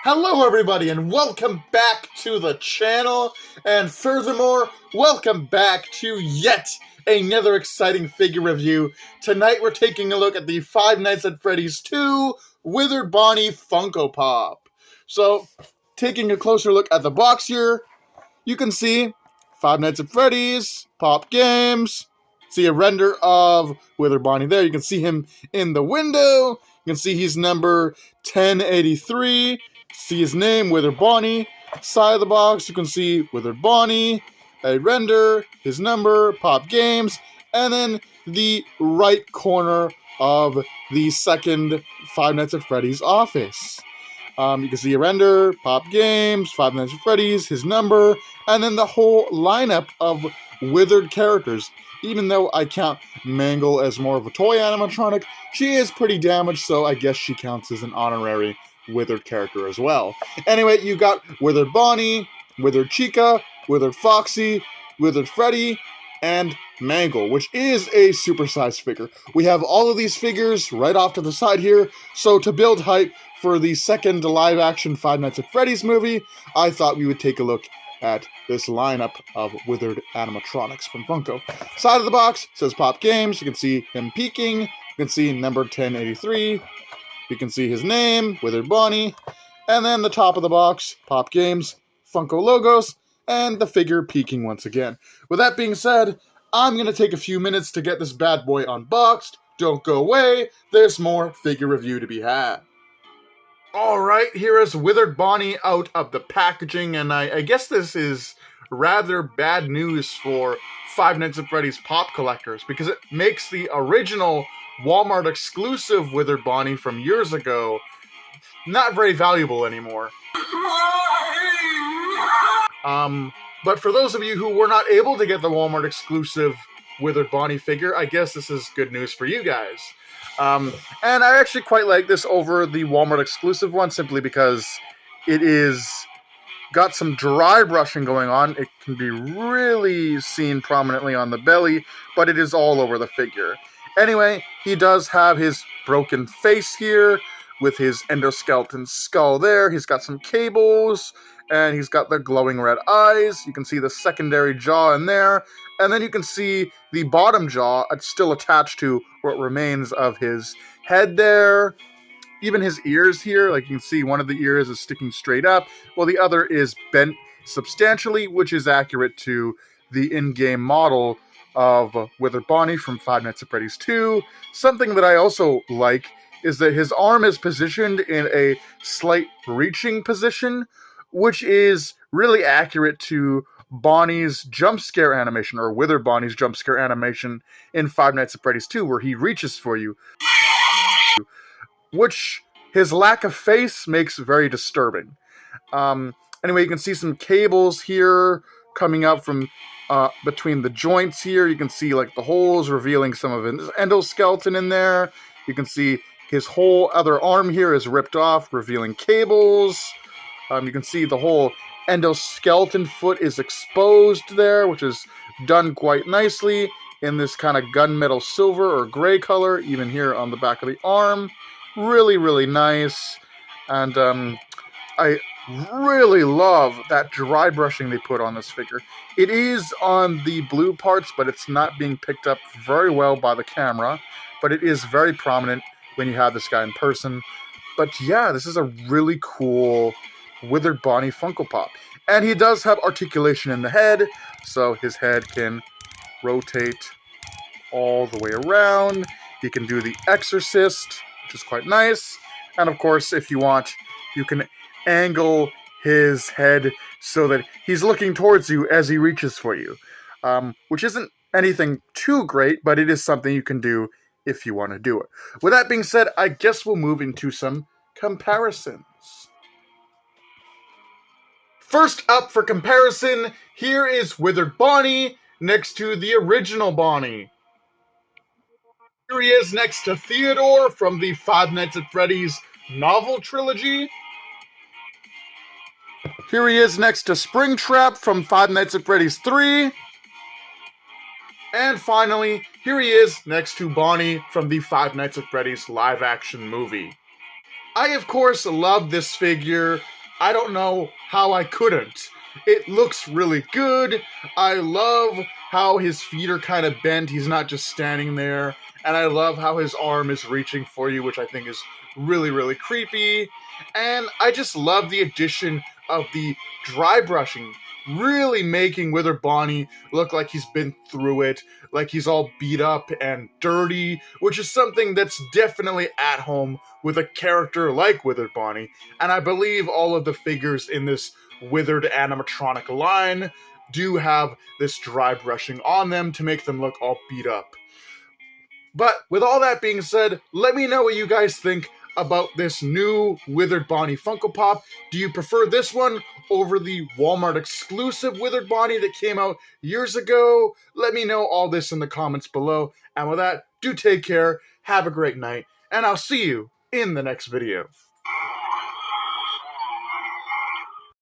Hello everybody and welcome back to the channel, and furthermore, welcome back to yet another exciting figure review. Tonight we're taking a look at the Five Nights at Freddy's 2 Withered Bonnie Funko Pop. So, taking a closer look at the box here, you can see Five Nights at Freddy's, Pop Games, see a render of Withered Bonnie there. You can see him in the window, you can see he's number 1083. See his name, Withered Bonnie. Side of the box, you can see Withered Bonnie, a render, his number, Pop Games, and then the right corner of the second Five Nights at Freddy's office. You can see a render, Pop Games, Five Nights at Freddy's, his number, and then the whole lineup of withered characters. Even though I count Mangle as more of a toy animatronic, she is pretty damaged, so I guess she counts as an honorary withered character as well. Anyway, you got Withered Bonnie, Withered Chica, Withered Foxy, Withered Freddy, and Mangle, which is a supersized figure. We have all of these figures right off to the side here, so to build hype for the second live-action Five Nights at Freddy's movie, I thought we would take a look at this lineup of withered animatronics from Funko. Side of the box says Pop Games. You can see him peeking. You can see number 1083. You can see his name, Withered Bonnie, and then the top of the box, Pop Games, Funko logos, and the figure peeking once again. With that being said, I'm going to take a few minutes to get this bad boy unboxed. Don't go away, there's more figure review to be had. Alright, here is Withered Bonnie out of the packaging, and I guess this is rather bad news for Five Nights at Freddy's Pop collectors, because it makes the original Walmart exclusive Withered Bonnie from years ago not very valuable anymore. But for those of you who were not able to get the Walmart exclusive Withered Bonnie figure, I guess this is good news for you guys. And I actually quite like this over the Walmart exclusive one, simply because it is got some dry brushing going on. It can be really seen prominently on the belly, but it is all over the figure. Anyway, he does have his broken face here with his endoskeleton skull there. He's got some cables, and he's got the glowing red eyes. You can see the secondary jaw in there, and then you can see the bottom jaw still attached to what remains of his head there. Even his ears here, like you can see one of the ears is sticking straight up, while the other is bent substantially, which is accurate to the in-game model of Withered Bonnie from Five Nights at Freddy's 2. Something that I also like is that his arm is positioned in a slight reaching position, which is really accurate to Bonnie's jump scare animation, or Withered Bonnie's jump scare animation in Five Nights at Freddy's 2, where he reaches for you, which his lack of face makes very disturbing. Anyway, you can see some cables here coming up from between the joints here. You can see like the holes revealing some of his endoskeleton in there. You can see his whole other arm here is ripped off, revealing cables. You can see the whole endoskeleton foot is exposed there, which is done quite nicely in this kind of gunmetal silver or gray color, even here on the back of the arm. Really, really nice. And I really love that dry brushing they put on this figure. It is on the blue parts, but it's not being picked up very well by the camera. But it is very prominent when you have this guy in person. But yeah, this is a really cool Withered Bonnie Funko Pop. And he does have articulation in the head, so his head can rotate all the way around. He can do the Exorcist, which is quite nice. And of course, if you want, you can angle his head so that he's looking towards you as he reaches for you, which isn't anything too great, but it is something you can do if you want to do it. With that being said, I guess we'll move into some comparisons. First up for comparison, here is Withered Bonnie next to the original Bonnie. Here he is next to Theodore from the Five Nights at Freddy's novel trilogy. Here he is next to Springtrap from Five Nights at Freddy's 3. And finally, here he is next to Bonnie from the Five Nights at Freddy's live-action movie. I, of course, love this figure I don't know how I couldn't. It looks really good. I love how his feet are kind of bent. He's not just standing there. And I love how his arm is reaching for you, which I think is really, really creepy. And I just love the addition of the dry brushing, really making Withered Bonnie look like he's been through it, like he's all beat up and dirty, which is something that's definitely at home with a character like Withered Bonnie. And I believe all of the figures in this Withered animatronic line do have this dry brushing on them to make them look all beat up. But with all that being said, let me know what you guys think about this new Withered Bonnie Funko Pop. Do you prefer this one over the Walmart exclusive Withered Bonnie that came out years ago? Let me know all this in the comments below. And with that, do take care, have a great night, and I'll see you in the next video.